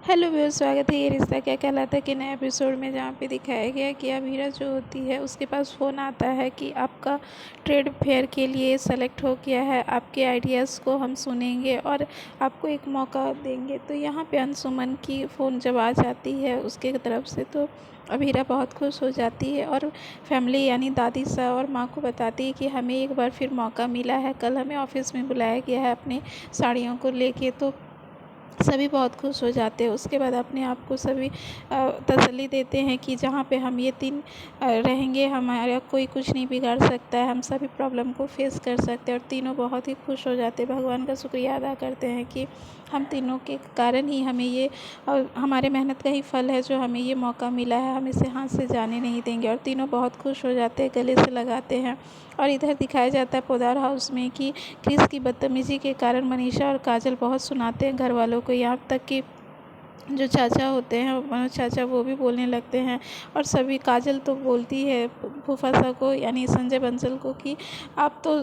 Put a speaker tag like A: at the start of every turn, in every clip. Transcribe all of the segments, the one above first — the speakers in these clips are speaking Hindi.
A: हेलो व्यूअर्स, स्वागत है ये रिश्ता क्या कहलाता है के नए एपिसोड में, जहाँ पे दिखाया गया है कि अभीरा जो होती है उसके पास फ़ोन आता है कि आपका ट्रेड फेयर के लिए सेलेक्ट हो गया है, आपके आइडियाज़ को हम सुनेंगे और आपको एक मौका देंगे। तो यहाँ पे अंशुमन की फ़ोन जब आ जाती है उसके तरफ से, तो अभीरा बहुत खुश हो जाती है और फैमिली यानी दादी सा और माँ को बताती है कि हमें एक बार फिर मौका मिला है। कल हमें ऑफिस में बुलाया गया है अपने साड़ियों को लेके, तो सभी बहुत खुश हो जाते हैं। उसके बाद अपने आप को सभी तसल्ली देते हैं कि जहाँ पे हम ये 3 रहेंगे हमारा कोई कुछ नहीं बिगाड़ सकता है, हम सभी प्रॉब्लम को फेस कर सकते हैं। और तीनों बहुत ही खुश हो जाते हैं, भगवान का शुक्रिया अदा करते हैं कि हम तीनों के कारण ही हमें ये हमारे मेहनत का ही फल है जो हमें ये मौका मिला है, हम इसे हाथ से जाने नहीं देंगे। और तीनों बहुत खुश हो जाते हैं, गले से लगाते हैं। और इधर दिखाया जाता है पोदार हाउस में कि क्रिस की बदतमीज़ी के कारण मनीषा और काजल बहुत सुनाते हैं घर वालों को, यहाँ तक कि जो चाचा होते हैं मनोज चाचा वो भी बोलने लगते हैं। और सभी काजल तो बोलती है फूफासा को यानी संजय बंसल को कि आप तो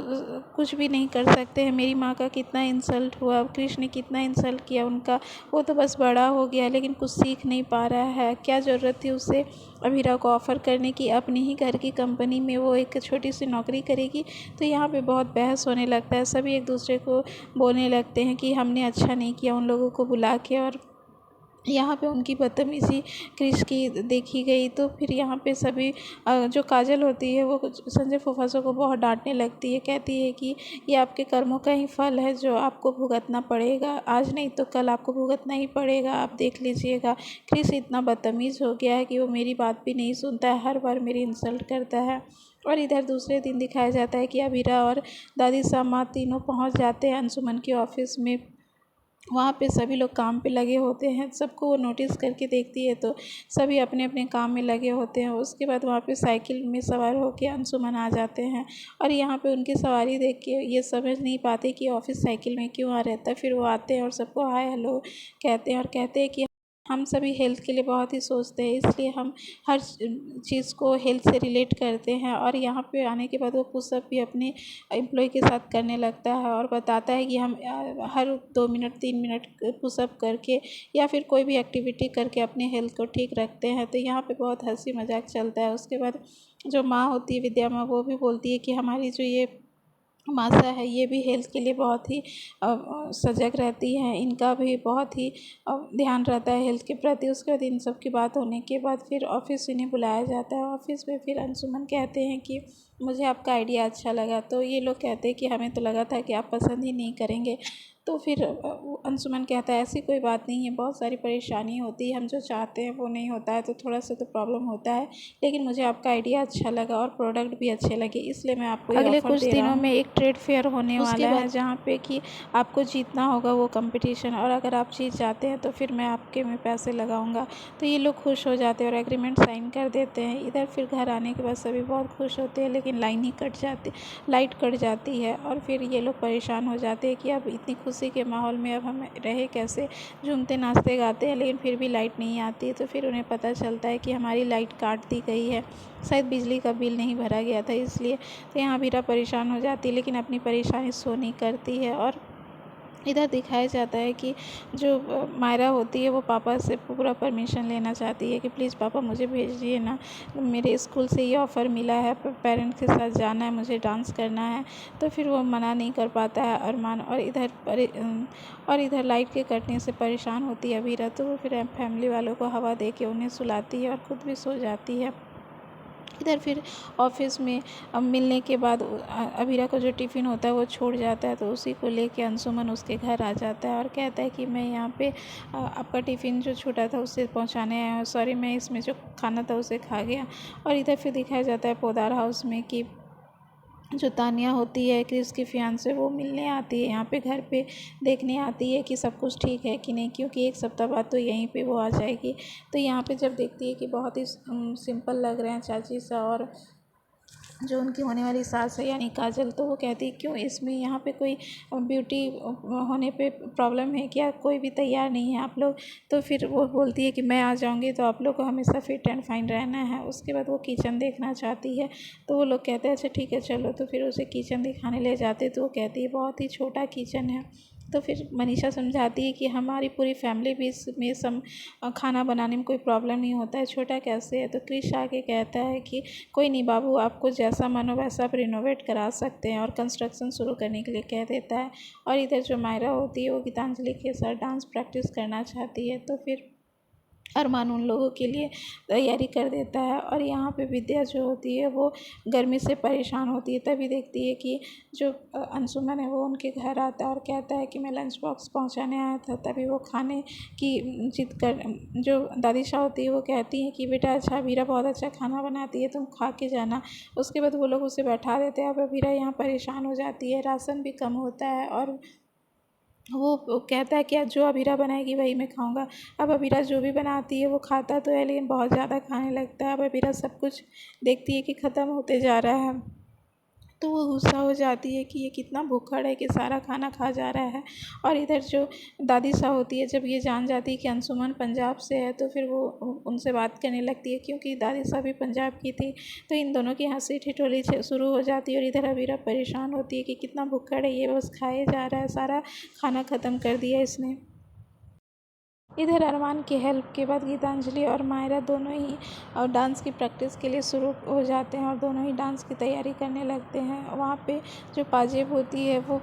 A: कुछ भी नहीं कर सकते हैं, मेरी माँ का कितना इंसल्ट हुआ, कृष्ण ने कितना इंसल्ट किया उनका, वो तो बस बड़ा हो गया लेकिन कुछ सीख नहीं पा रहा है, क्या ज़रूरत थी उसे अभीरा को ऑफ़र करने की, अपनी ही घर की कंपनी में वो एक छोटी सी नौकरी करेगी। तो यहाँ पे बहुत बहस होने लगता है, सभी एक दूसरे को बोलने लगते हैं कि हमने अच्छा नहीं किया उन लोगों को बुला के। और यहाँ पे उनकी बदतमीज़ी क्रिश की देखी गई। तो फिर यहाँ पे सभी जो काजल होती है वो संजय फूफासा को बहुत डांटने लगती है, कहती है कि ये आपके कर्मों का ही फल है जो आपको भुगतना पड़ेगा, आज नहीं तो कल आपको भुगतना ही पड़ेगा, आप देख लीजिएगा। क्रिश इतना बदतमीज़ हो गया है कि वो मेरी बात भी नहीं सुनता है, हर बार मेरी इंसल्ट करता है। और इधर दूसरे दिन दिखाया जाता है कि अभीरा और दादी सामा तीनों पहुँच जाते हैं अंशुमन के ऑफिस में। वहाँ पे सभी लोग काम पे लगे होते हैं, सबको वो नोटिस करके देखती है तो सभी अपने अपने काम में लगे होते हैं। उसके बाद वहाँ पे साइकिल में सवार होके अंशुमन आ जाते हैं और यहाँ पे उनकी सवारी देख के ये समझ नहीं पाते कि ऑफिस साइकिल में क्यों आ रहता है। फिर वो आते हैं और सबको हाय हेलो कहते हैं और कहते हैं कि हम सभी हेल्थ के लिए बहुत ही सोचते हैं, इसलिए हम हर चीज़ को हेल्थ से रिलेट करते हैं। और यहाँ पे आने के बाद वो पुशअप भी अपने एम्प्लॉय के साथ करने लगता है और बताता है कि हम हर 2 मिनट 3 मिनट पुशअप करके या फिर कोई भी एक्टिविटी करके अपने हेल्थ को ठीक रखते हैं। तो यहाँ पे बहुत हंसी मजाक चलता है। उसके बाद जो माँ होती है विद्या माँ, वो भी बोलती है कि हमारी जो ये मासा है ये भी हेल्थ के लिए बहुत ही सजग रहती हैं, इनका भी बहुत ही ध्यान रहता है हेल्थ के प्रति। उसके बाद इन सब की बात होने के बाद फिर ऑफिस इन्हें बुलाया जाता है। ऑफिस में फिर अंशुमन कहते हैं कि मुझे आपका आइडिया अच्छा लगा। तो ये लोग कहते हैं कि हमें तो लगा था कि आप पसंद ही नहीं करेंगे। तो फिर अंशुमन कहता है ऐसी कोई बात नहीं है, बहुत सारी परेशानी होती है, हम जो चाहते हैं वो नहीं होता है, तो थोड़ा सा तो प्रॉब्लम होता है, लेकिन मुझे आपका आइडिया अच्छा लगा और प्रोडक्ट भी अच्छे लगे, इसलिए मैं आपको ये
B: अगले
A: ऑफ़र
B: कुछ
A: दे रहा
B: दिनों
A: हूँ।
B: में एक ट्रेड फेयर होने
A: उसके
B: वाला है
A: बाद
B: जहाँ पे कि आपको जीतना होगा वो कंपटीशन, और अगर आप जीत जाते हैं तो फिर मैं आपके में पैसे लगाऊंगा। तो ये लोग खुश हो जाते हैं और एग्रीमेंट साइन कर देते हैं। इधर फिर घर आने के बाद सभी बहुत खुश होते हैं, लेकिन लाइट कट जाती है और फिर ये लोग परेशान हो जाते हैं कि अब इतनी खुशी के माहौल में अब हम रहे कैसे, झूमते नाचते गाते हैं लेकिन फिर भी लाइट नहीं आती। तो फिर उन्हें पता चलता है कि हमारी लाइट काट दी गई है, शायद बिजली का बिल नहीं भरा गया था इसलिए। तो यहाँ वीरा परेशान हो जाती है लेकिन अपनी परेशानी शो नहीं करती है। और इधर दिखाया जाता है कि जो मायरा होती है वो पापा से पूरा परमिशन लेना चाहती है कि प्लीज़ पापा मुझे भेजिए ना, मेरे स्कूल से ये ऑफ़र मिला है, पेरेंट्स के साथ जाना है, मुझे डांस करना है। तो फिर वो मना नहीं कर पाता है अरमान। और इधर लाइट के कटने से परेशान होती है वीरा, तो वो फिर फैमिली वालों को हवा दे के उन्हें सुलाती है और ख़ुद भी सो जाती है। इधर फिर ऑफिस में मिलने के बाद अभीरा का जो टिफ़िन होता है वो छूट जाता है, तो उसी को लेके अंशुमन उसके घर आ जाता है और कहता है कि मैं यहाँ पे आपका टिफ़िन जो छूटा था उसे पहुँचाने आया हूँ, सॉरी मैं इसमें जो खाना था उसे खा गया। और इधर फिर दिखाया जाता है पोदार हाउस में कि जो तानिया होती है क्रिस की फियांसे, वो मिलने आती है यहाँ पे, घर पे देखने आती है कि सब कुछ ठीक है कि नहीं, क्योंकि एक सप्ताह बाद तो यहीं पे वो आ जाएगी। तो यहाँ पे जब देखती है कि बहुत ही सिंपल लग रहे हैं चाची सा और जो उनकी होने वाली सास है यानी काजल, तो वो कहती है क्यों इसमें यहाँ पे कोई ब्यूटी होने पे प्रॉब्लम है क्या, कोई भी तैयार नहीं है आप लोग। तो फिर वो बोलती है कि मैं आ जाऊँगी तो आप लोग को हमेशा फिट एंड फाइन रहना है। उसके बाद वो किचन देखना चाहती है, तो वो लोग कहते हैं अच्छा ठीक है चलो। तो फिर उसे किचन दिखाने ले जाते तो वो कहती है बहुत ही छोटा किचन है, तो फिर मनीषा समझाती है कि हमारी पूरी फैमिली भी इसमें खाना बनाने में कोई प्रॉब्लम नहीं होता है, छोटा कैसे है। तो क्रिश आके कहता है कि कोई नहीं बाबू, आपको जैसा मन हो वैसा आप रिनोवेट करा सकते हैं, और कंस्ट्रक्शन शुरू करने के लिए कह देता है। और इधर जो मायरा होती है वो गीतांजलि के साथ डांस प्रैक्टिस करना चाहती है, तो फिर अरमान उन लोगों के लिए तैयारी कर देता है। और यहाँ पे विद्या जो होती है वो गर्मी से परेशान होती है, तभी देखती है कि जो अंशुमन है वो उनके घर आता है और कहता है कि मैं लंच बॉक्स पहुँचाने आया था। तभी वो खाने की जिद कर, जो दादी शाह होती है वो कहती हैं कि बेटा अच्छा, वीरा बहुत अच्छा खाना बनाती है, तुम खा के जाना। उसके बाद वो लोग उसे बैठा देते हैं। अब वीरा यहाँ परेशान हो जाती है, राशन भी कम होता है और वो कहता है कि आज जो अबीरा बनाएगी वही मैं खाऊंगा। अब अबीरा जो भी बनाती है वो खाता तो है, लेकिन बहुत ज़्यादा खाने लगता है। अब अबीरा सब कुछ देखती है कि ख़त्म होते जा रहा है, तो वो गुस्सा हो जाती है कि ये कितना भुक्खड़ है कि सारा खाना खा जा रहा है। और इधर जो दादी सा होती है, जब ये जान जाती है कि अंशुमन पंजाब से है, तो फिर वो उनसे बात करने लगती है, क्योंकि दादी सा भी पंजाब की थी। तो इन दोनों की हंसी ठिठोली शुरू हो जाती है। और इधर अबीरा परेशान होती है कि कितना भुक्खड़ है ये, बस खाए जा रहा है, सारा खाना ख़त्म कर दिया इसने। इधर अरमान की हेल्प के बाद गीतांजलि और मायरा दोनों ही डांस की प्रैक्टिस के लिए शुरू हो जाते हैं और दोनों ही डांस की तैयारी करने लगते हैं। वहाँ पे जो पाजेब होती है वो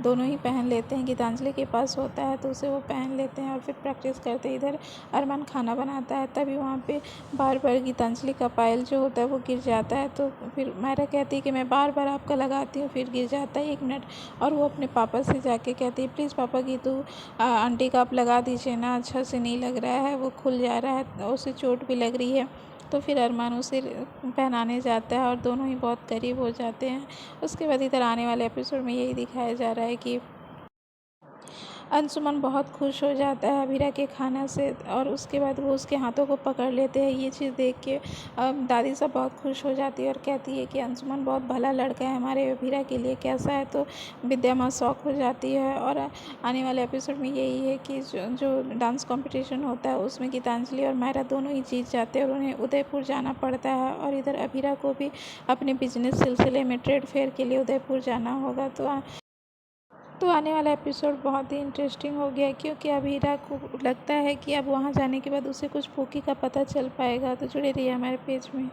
B: दोनों ही पहन लेते हैं। गीतांजलि के पास होता है तो उसे वो पहन लेते हैं और फिर प्रैक्टिस करते हैं। इधर अरमान खाना बनाता है, तभी वहाँ पे बार बार गीतांजलि का पायल जो होता है वो गिर जाता है। तो फिर मायरा कहती है कि मैं बार बार आपका लगाती हूँ, फिर गिर जाता है 1 मिनट। और वो अपने पापा से जाके कहती है, प्लीज़ पापा गीतू आंटी का आप लगा दीजिए ना, अच्छा से नहीं लग रहा है, वो खुल जा रहा है, उसे चोट भी लग रही है। तो फिर अरमान उसे पहनाने जाता है और दोनों ही बहुत करीब हो जाते हैं। उसके बाद इधर आने वाले एपिसोड में यही दिखाया जा रहा है कि अंशुमन बहुत खुश हो जाता है अबीरा के खाना से, और उसके बाद वो उसके हाथों को पकड़ लेते हैं। ये चीज़ देख के दादी सब बहुत खुश हो जाती है और कहती है कि अंशुमन बहुत भला लड़का है, हमारे अबीरा के लिए कैसा है। तो विद्या माँ शौक हो जाती है। और आने वाले एपिसोड में यही है कि जो डांस कॉम्पिटिशन होता है उसमें गीतांजलि और मायरा दोनों ही जीत जाते हैं और उन्हें उदयपुर जाना पड़ता है। और इधर अबीरा को भी अपने बिजनेस सिलसिले में ट्रेड फेयर के लिए उदयपुर जाना होगा। तो आने वाला एपिसोड बहुत ही इंटरेस्टिंग हो गया, क्योंकि अब हीरा को लगता है कि अब वहाँ जाने के बाद उसे कुछ फूकी का पता चल पाएगा। तो जुड़े रहिए हमारे पेज में।